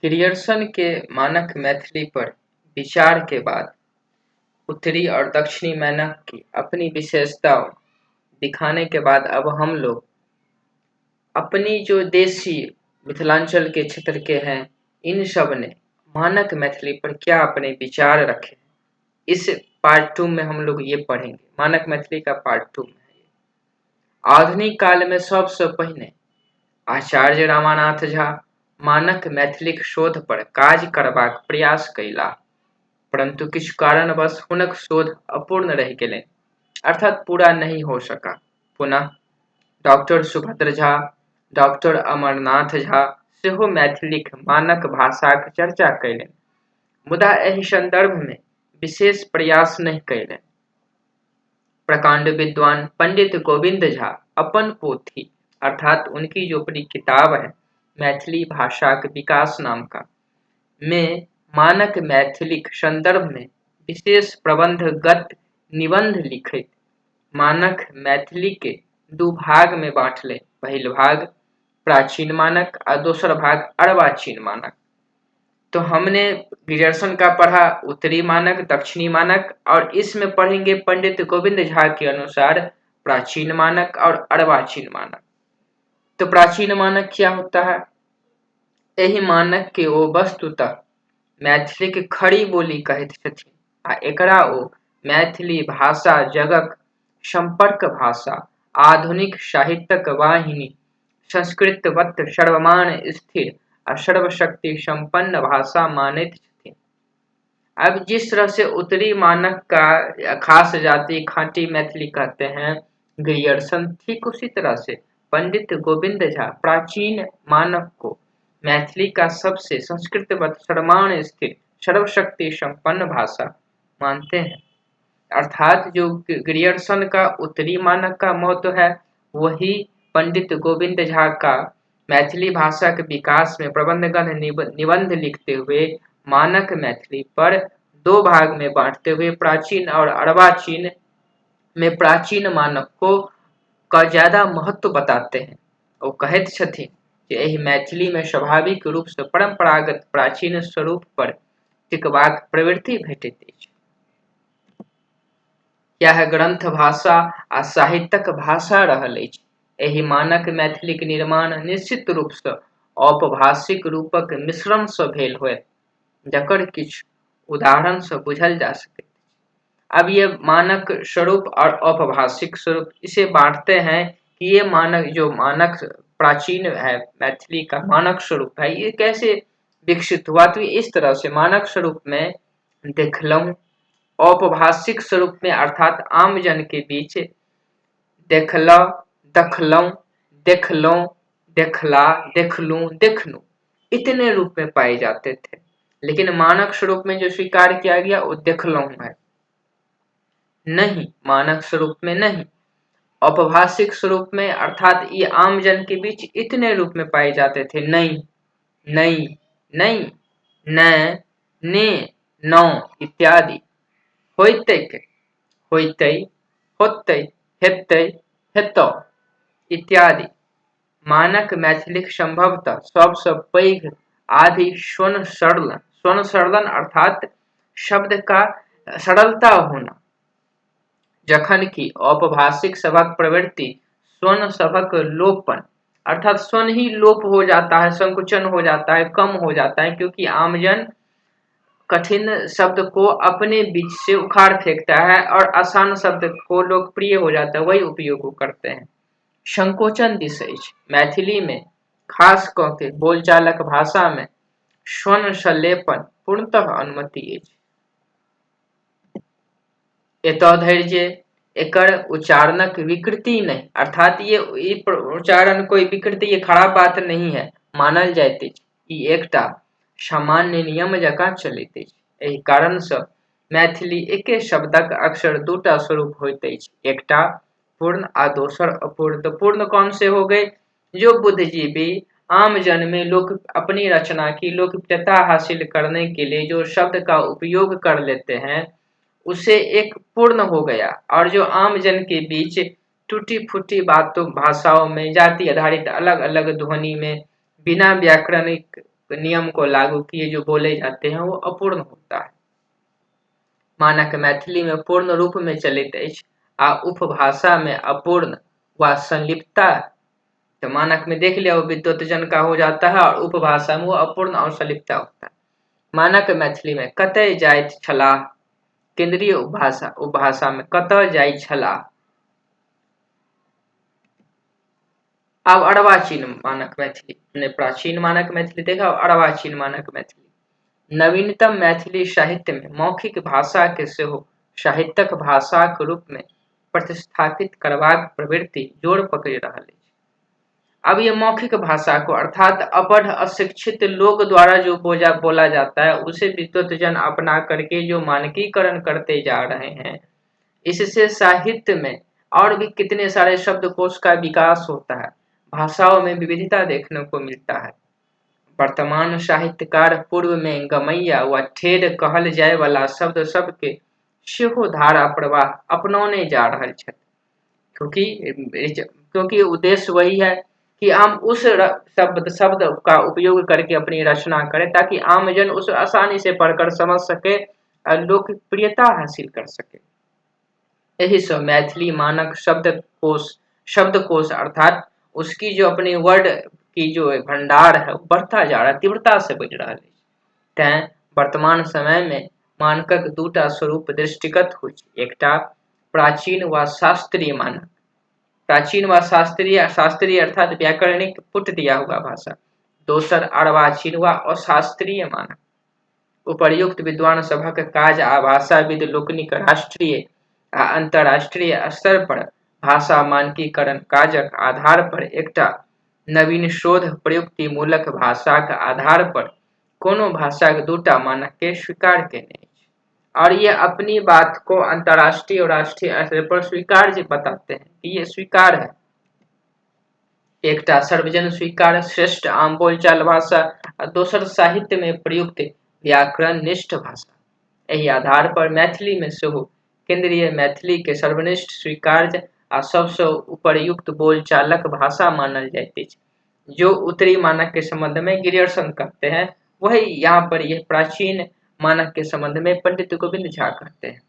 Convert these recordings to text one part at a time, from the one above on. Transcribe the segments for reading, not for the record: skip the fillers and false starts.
Grierson के मानक मैथिली पर विचार के बाद उत्तरी और दक्षिणी मानक की अपनी विशेषताओं दिखाने के बाद अब हम लोग अपनी जो देशी मिथिलांचल के क्षेत्र के हैं, इन सब ने मानक मैथिली पर क्या अपने विचार रखे, इस पार्ट 2 में हम लोग ये पढ़ेंगे। मानक मैथिली का पार्ट 2 में है। आधुनिक काल में सबसे पहिने आचार्य रामानाथ झा मानक मैथिलीक शोध पर काज करबाक प्रयास कयला, परंतु किछु कारणवश हुनक शोध अपूर्ण रहि गेलनि, अर्थात पूरा नहीं हो सका। पुनः डॉक्टर सुभद्र झा, डॉक्टर अमरनाथ झा सेहो मैथिलीक मानक भाषाक चर्चा कयलनि, मुदा एहि संदर्भ में विशेष प्रयास नहीं कयलनि। प्रकांड विद्वान पंडित गोविंद झा अपन पोथी अर्थात उनकी जो बड़ी किताब है मैथिली भाषा के विकास नाम का, में मानक मैथिलीक संदर्भ में विशेष प्रबंधगत निबंध लिखित मानक मैथिली के दू भाग में बांटले। पहिल भाग प्राचीन मानक और दूसरा भाग अर्वाचीन मानक। तो हमने ग्रियर्सन का पढ़ा उत्तरी मानक, दक्षिणी मानक, और इसमें पढ़ेंगे पंडित गोविंद झा के अनुसार प्राचीन मानक और अर्वाचीन मानक। तो प्राचीन मानक क्या होता है? एहि मानक के ओ वस्तुतः मैथिली के खड़ी बोली कहैत छथिन आ एकरा ओ मैथिली भाषा जगक संपर्क भाषा, आधुनिक साहित्यक वाहिनी, संस्कृतवत सर्वमान स्थिर और सर्वशक्ति संपन्न भाषा मानित छथिन। अब जिस तरह से उत्तरी मानक का खास जाति खांटी मैथिली कहते हैं ग्रियर्सन, ठीक उसी तरह से पंडित गोविंद झा प्राचीन मानक को मैथिली का सबसे संस्कृतवत सर्वमान स्थिर सर्वशक्ति संपन्न भाषा मानते हैं। अर्थात जो ग्रियर्सन का उत्तरी मानक का महत्व है, वही पंडित गोविंद झा का मैथिली भाषा के विकास में प्रबंधगत निबंध लिखते हुए मानक मैथिली पर दो भाग में बांटते हुए प्राचीन और अर्वाचीन में प्राचीन मानक को का ज्यादा महत्व बताते हैं। वो कहते छथिन कि एहि मैथिली में स्वाभाविक रूप से परंपरागत प्राचीन स्वरूप पर टिकबाक प्रवृत्ति भेटैत अछि। यह ग्रंथ भाषा आ साहित्यक भाषा रहल अछि। एहि मानक मैथिली के निर्माण निश्चित रूप से औपभाषिक रूपक मिश्रण से भेल होयत, जकर किछु उदाहरण से बुझल जा सके। अब ये मानक स्वरूप और औपभाषिक स्वरूप इसे बांटते हैं कि ये मानक जो मानक प्राचीन है मैथिली का मानक स्वरूप है, ये कैसे विकसित हुआ? तो इस तरह से मानक स्वरूप में देखलऊं, औपभाषिक स्वरूप में अर्थात आम जन के बीच देखला, दखलऊं, देखलों, देखला, देखलूं, देखनू इतने रूप में पाए जाते थे। लेकिन मानक स्वरूप में जो स्वीकार किया गया वो देखलऊं है, नहीं मानक स्वरूप में नहीं। औपभाषिक स्वरूप में अर्थात ये आम जन के बीच इतने रूप में पाए जाते थे, नहीं, नहीं, नहीं, न, ने, नौ इत्यादि। होइतैक, होइतै, होतै, हेतै, हेतौ इत्यादि। मानक मैथिलीक संभवतः सबसे पैघ आदि स्वर्ण सरलन अर्थात शब्द का सरलता होना, जखन कि औपभाषिक सभक प्रवृत्ति स्वर्ण सभक लोपन अर्थात स्वर्ण ही लोप हो जाता है, संकुचन हो जाता है, कम हो जाता है, क्योंकि आमजन कठिन शब्द को अपने बीच से उखाड़ फेंकता है और आसान शब्द को लोकप्रिय हो जाता है, वही उपयोग करते हैं। संकोचन दिस अछि। मैथिली में खास क के बोलचालक भाषा में स्वर्ण सलेपन पूर्णतः अनुमति अछि। एतऽ धरि जे एकर उच्चारणक विकृति नहीं, अर्थात ये उच्चारण कोई विकृति, ये खराब बात नहीं है, मानल जाइत अछि। ई एकटा सामान्य नियम जकाँ चलैत अछि। एहि कारण सँ मैथिली एके शब्दक अक्सर दूटा स्वरूप होइत अछि, एकटा पूर्ण आ दोसर अपूर्ण। तो पूर्ण कौन से हो गए? जो बुद्धिजीवी आम जन में लोग अपनी रचना की लोकप्रियता हासिल करने के लिए जो शब्द का उपयोग कर लेते हैं, उसे एक पूर्ण हो गया। और जो आम जन के बीच टूटी फूटी बातों भाषाओं में जाति आधारित अलग अलग ध्वनि में बिना व्याकरणिक नियम को लागू किए जो बोले जाते हैं वो अपूर्ण होता है। मानक मैथिली में पूर्ण रूप में चलित अछि आ उपभाषा में अपूर्ण व संलिप्तता। तो मानक में देख लिया वो विद्युत जन का हो जाता है और उपभाषा में वो अपूर्ण और संलिप्तता होता है। मानक मैथिली में कतय जाइत छलाह, केंद्रीय उपभाषा में कतय जाइत छलाह। अब अर्वाचीन मानक मैथिली, हमने प्राचीन मानक मैथिली देखा और अर्वाचीन मानक मैथिली। नवीनतम मैथिली साहित्य में मौखिक भाषा के सेहो साहित्यक भाषाक रूप में प्रतिस्थापित करबाक प्रवृत्ति जोर पकड़ि रहल अछि। अब ये मौखिक भाषा को अर्थात अपढ़ अशिक्षित लोग द्वारा जो बोला जाता है उसे विद्वत जन अपना करके जो मानकीकरण करते जा रहे हैं, इससे साहित्य में और भी कितने सारे शब्दकोश का विकास होता है, भाषाओं में विविधता देखने को मिलता है। वर्तमान साहित्यकार पूर्व में गमैया व ठेठ कहल जाय वाला शब्द सब के सेहो धारा प्रवाह अपनौने जा रहल छथि, क्योंकि उद्देश्य वही है कि हम उस शब्द का उपयोग करके अपनी रचना करें ताकि आमजन उस आसानी से पढ़कर समझ सके और लोकप्रियता हासिल कर सके। यही सब मैथिली मानक शब्दकोश अर्थात उसकी जो अपनी वर्ड की जो भंडार है बढ़ता जा रहा है, तीव्रता से बढ़ रहा है। तैं वर्तमान समय में मानकक दूटा स्वरूप दृष्टिगत होइ छै, एकटा प्राचीन व शास्त्रीय मानक। प्राचीन व शास्त्रीय अर्थात व्याकरणिक पुट दिया हुआ भाषा। दोसर अर्वाचीन व अशास्त्रीय मानक। उपर्युक्त विद्वान सभक काज आ भाषाविद लोकनिक राष्ट्रीय आ अंतर्राष्ट्रीय स्तर पर भाषा मानकीकरण काजक आधार पर एकटा नवीन शोध प्रयुक्ति मूलक भाषाक आधार पर कोनो भाषाक दूटा मानक के स्वीकार केने अछि और ये अपनी बात को अंतर्राष्ट्रीय और राष्ट्रीय स्तर पर स्वीकार बताते हैं कि ये स्वीकार है। एकटा सर्वजन स्वीकार श्रेष्ठ आम बोलचाल भाषा और दोसर साहित्य में प्रयुक्त व्याकरण निष्ठ भाषा। यही आधार पर मैथिली में सेहो केंद्रीय मैथिली के सर्वनिष्ठ स्वीकार्य आ सबसे उपरयुक्त बोलचालक भाषा मानल जाइत अछि। जो उत्तरी मानक के संबंध में गिरियर्सन कहते हैं, वही यहाँ पर यह प्राचीन मानक के संबंध में पंडित गोविंद झा कहते हैं।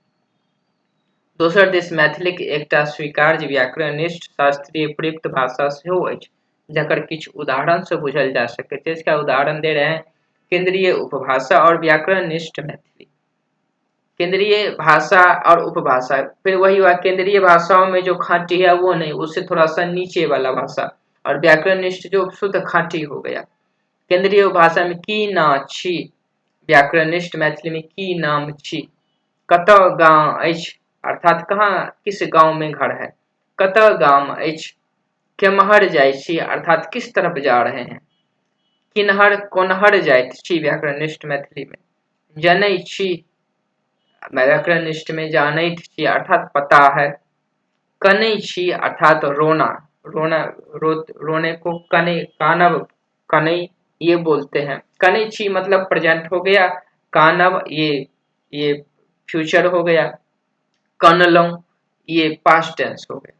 दोसर दिस मैथिलीक एकटा स्वीकार्य व्याकरणनिष्ठ शास्त्रीय प्रयुक्त भाषा सेहो अछि, जकर किछु उदाहरण से बुझल जा सकैत अछि। इसका उदाहरण दे रहे हैं केंद्रीय उपभाषा और व्याकरणनिष्ठ मैथिली। केंद्रीय भाषा और उपभाषा, फिर वही हुआ केंद्रीय भाषाओं में जो खांटी है वो नहीं, उससे थोड़ा सा नीचे वाला भाषा, और व्याकरणनिष्ठ जो शुद्ध खांटी हो गया। केंद्रीय भाषा में की ना छी, व्याकरणनिष्ठ मैथिली में की नाम छी। कतऽ गाँव अछि अर्थात कहाँ किस गांव में घर है। कतऽ गाम अछि, केम्हर जाइ छी अर्थात किस तरफ जा रहे हैं। किन्हर कोन्हर जाइत छी व्याकरणनिष्ठ मैथिली में। जनै छी व्याकरणनिष्ठ में जानैत छी अर्थात पता है। कनै छी अर्थात रोना, रोने को कनै, कानब, कनै ये बोलते हैं। कनै छी मतलब प्रेजेंट हो गया, कानब ये फ्यूचर हो गया, कनलौं ये पास्ट टेंस हो गया,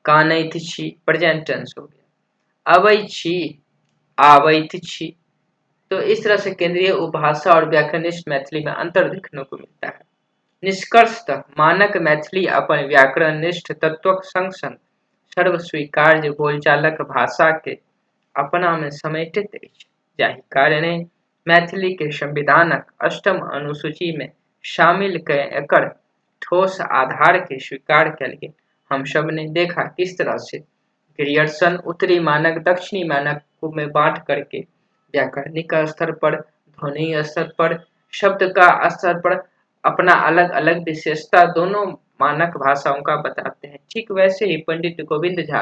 कानैत छी प्रेजेंट टेंस हो गया, अबै छी आबैत छी। तो इस तरह से केंद्रीय उपभाषा और व्याकरणनिष्ठ मैथिली में अंतर देखने को मिलता है। निष्कर्षतः मानक मैथिली अपन व्याकरणनिष्ठ तत्वक संग संग सर्वस्वीकार्य बोलचालक भाषा के अपना में समेटित अछि, जाहि कारणे मैथिली के संविधानक 8म अनुसूची में शामिल कए एकर ठोस आधार के स्वीकार कयल गेल। हम सब ने देखा किस तरह से गिरियर्सन उत्तरी मानक दक्षिणी मानक को में बांट करके व्याकरणिक स्तर पर, ध्वनि स्तर पर, शब्द का स्तर पर अपना अलग अलग विशेषता दोनों मानक भाषाओं का बताते हैं। ठीक वैसे ही पंडित गोविंद झा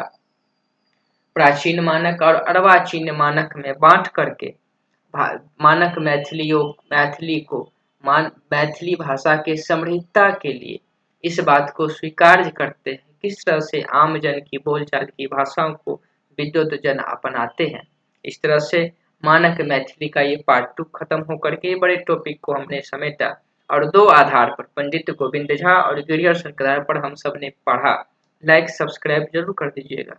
प्राचीन मानक और अर्वाचीन मानक में बांट करके मानक मैथिली भाषा के समृद्धता के लिए इस बात को स्वीकार करते हैं किस तरह से आम जन की बोलचाल की भाषाओं को विद्वत जन अपनाते हैं। इस तरह से मानक मैथिली का ये पार्ट 2 खत्म होकर के बड़े टॉपिक को हमने समेटा और 2 आधार पर पंडित गोविंद झा और गिरियर्सन के आधार पर हम सब ने पढ़ा। लाइक सब्सक्राइब जरूर कर दीजिएगा।